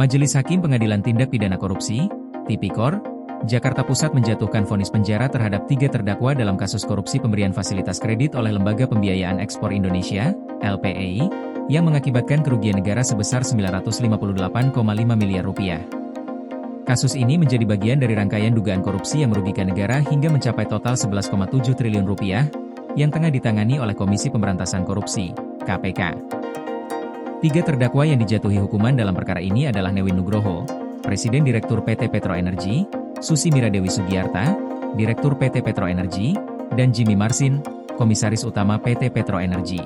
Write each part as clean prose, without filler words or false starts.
Majelis Hakim Pengadilan Tindak Pidana Korupsi, Tipikor, Jakarta Pusat menjatuhkan vonis penjara terhadap 3 terdakwa dalam kasus korupsi pemberian fasilitas kredit oleh Lembaga Pembiayaan Ekspor Indonesia, LPEI, yang mengakibatkan kerugian negara sebesar Rp958,5 miliar. Kasus ini menjadi bagian dari rangkaian dugaan korupsi yang merugikan negara hingga mencapai total Rp11,7 triliun, yang tengah ditangani oleh Komisi Pemberantasan Korupsi, KPK. 3 terdakwa yang dijatuhi hukuman dalam perkara ini adalah Newin Nugroho, Presiden Direktur PT Petro Energi, Susi Miradewi Sugiarta, Direktur PT Petro Energi, dan Jimmy Marsin, Komisaris Utama PT Petro Energi.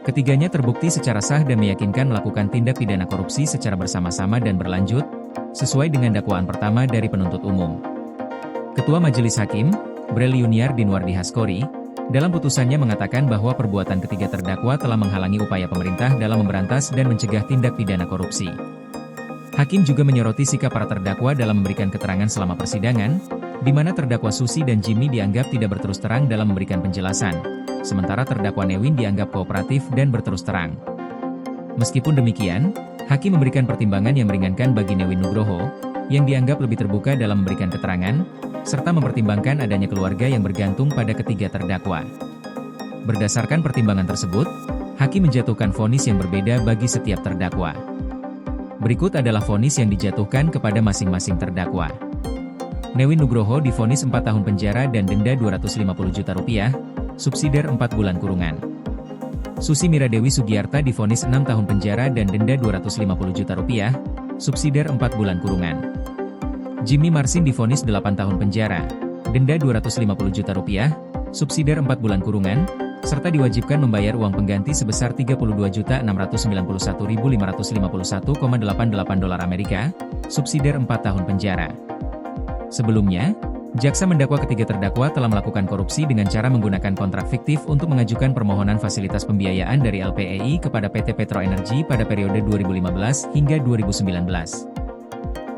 Ketiganya terbukti secara sah dan meyakinkan melakukan tindak pidana korupsi secara bersama-sama dan berlanjut, sesuai dengan dakwaan pertama dari penuntut umum. Ketua Majelis Hakim, Brel Yuniar Dinwardi Haskori, dalam putusannya mengatakan bahwa perbuatan ketiga terdakwa telah menghalangi upaya pemerintah dalam memberantas dan mencegah tindak pidana korupsi. Hakim juga menyoroti sikap para terdakwa dalam memberikan keterangan selama persidangan, di mana terdakwa Susi dan Jimmy dianggap tidak berterus terang dalam memberikan penjelasan, sementara terdakwa Newin dianggap kooperatif dan berterus terang. Meskipun demikian, Hakim memberikan pertimbangan yang meringankan bagi Newin Nugroho, yang dianggap lebih terbuka dalam memberikan keterangan, serta mempertimbangkan adanya keluarga yang bergantung pada ketiga terdakwa. Berdasarkan pertimbangan tersebut, Hakim menjatuhkan vonis yang berbeda bagi setiap terdakwa. Berikut adalah vonis yang dijatuhkan kepada masing-masing terdakwa. Newin Nugroho divonis 4 tahun penjara dan denda Rp250 juta, subsidiar 4 bulan kurungan. Susi Miradewi Sugiarta divonis 6 tahun penjara dan denda Rp250 juta, subsidiar 4 bulan kurungan. Jimmy Marsin divonis 8 tahun penjara, denda Rp250 juta, subsidiar 4 bulan kurungan, serta diwajibkan membayar uang pengganti sebesar $32.691.551,88 subsidiar 4 tahun penjara. Sebelumnya, jaksa mendakwa ketiga terdakwa telah melakukan korupsi dengan cara menggunakan kontrak fiktif untuk mengajukan permohonan fasilitas pembiayaan dari LPEI kepada PT Petro Energi pada periode 2015 hingga 2019.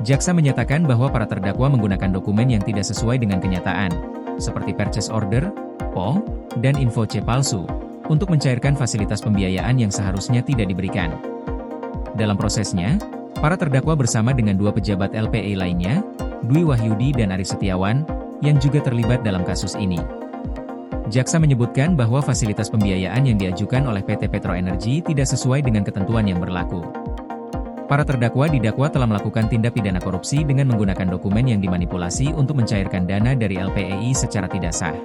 Jaksa menyatakan bahwa para terdakwa menggunakan dokumen yang tidak sesuai dengan kenyataan, seperti purchase order, PO, dan info C palsu, untuk mencairkan fasilitas pembiayaan yang seharusnya tidak diberikan. Dalam prosesnya, para terdakwa bersama dengan 2 pejabat LPEI lainnya, Dwi Wahyudi dan Ari Setiawan, yang juga terlibat dalam kasus ini. Jaksa menyebutkan bahwa fasilitas pembiayaan yang diajukan oleh PT Petro Energi tidak sesuai dengan ketentuan yang berlaku. Para terdakwa didakwa telah melakukan tindak pidana korupsi dengan menggunakan dokumen yang dimanipulasi untuk mencairkan dana dari LPEI secara tidak sah.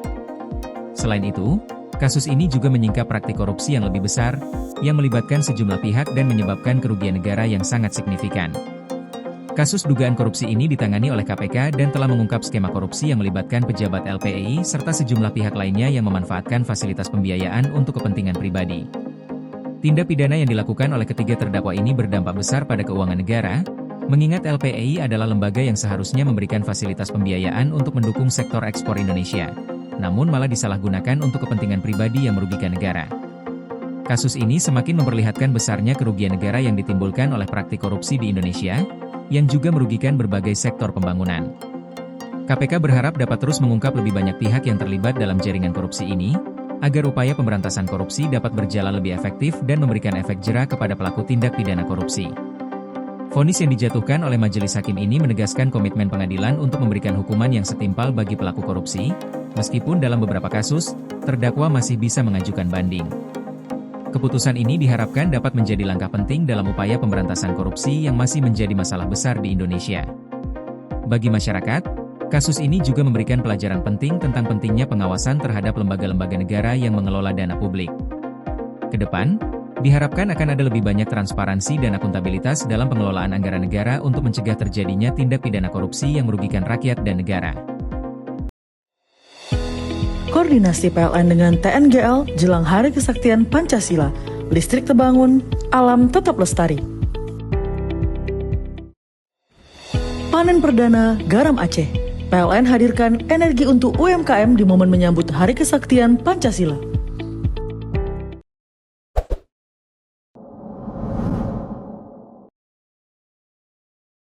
Selain itu, kasus ini juga menyingkap praktik korupsi yang lebih besar, yang melibatkan sejumlah pihak dan menyebabkan kerugian negara yang sangat signifikan. Kasus dugaan korupsi ini ditangani oleh KPK dan telah mengungkap skema korupsi yang melibatkan pejabat LPEI serta sejumlah pihak lainnya yang memanfaatkan fasilitas pembiayaan untuk kepentingan pribadi. Tindak pidana yang dilakukan oleh ketiga terdakwa ini berdampak besar pada keuangan negara, mengingat LPEI adalah lembaga yang seharusnya memberikan fasilitas pembiayaan untuk mendukung sektor ekspor Indonesia, namun malah disalahgunakan untuk kepentingan pribadi yang merugikan negara. Kasus ini semakin memperlihatkan besarnya kerugian negara yang ditimbulkan oleh praktik korupsi di Indonesia, yang juga merugikan berbagai sektor pembangunan. KPK berharap dapat terus mengungkap lebih banyak pihak yang terlibat dalam jaringan korupsi ini, agar upaya pemberantasan korupsi dapat berjalan lebih efektif dan memberikan efek jera kepada pelaku tindak pidana korupsi. Vonis yang dijatuhkan oleh Majelis Hakim ini menegaskan komitmen pengadilan untuk memberikan hukuman yang setimpal bagi pelaku korupsi, meskipun dalam beberapa kasus, terdakwa masih bisa mengajukan banding. Keputusan ini diharapkan dapat menjadi langkah penting dalam upaya pemberantasan korupsi yang masih menjadi masalah besar di Indonesia. Bagi masyarakat, kasus ini juga memberikan pelajaran penting tentang pentingnya pengawasan terhadap lembaga-lembaga negara yang mengelola dana publik. Kedepan, diharapkan akan ada lebih banyak transparansi dan akuntabilitas dalam pengelolaan anggaran negara untuk mencegah terjadinya tindak pidana korupsi yang merugikan rakyat dan negara. Koordinasi PLN dengan TNGL jelang Hari Kesaktian Pancasila, listrik terbangun, alam tetap lestari. Panen perdana garam Aceh. PLN hadirkan energi untuk UMKM di momen menyambut Hari Kesaktian Pancasila.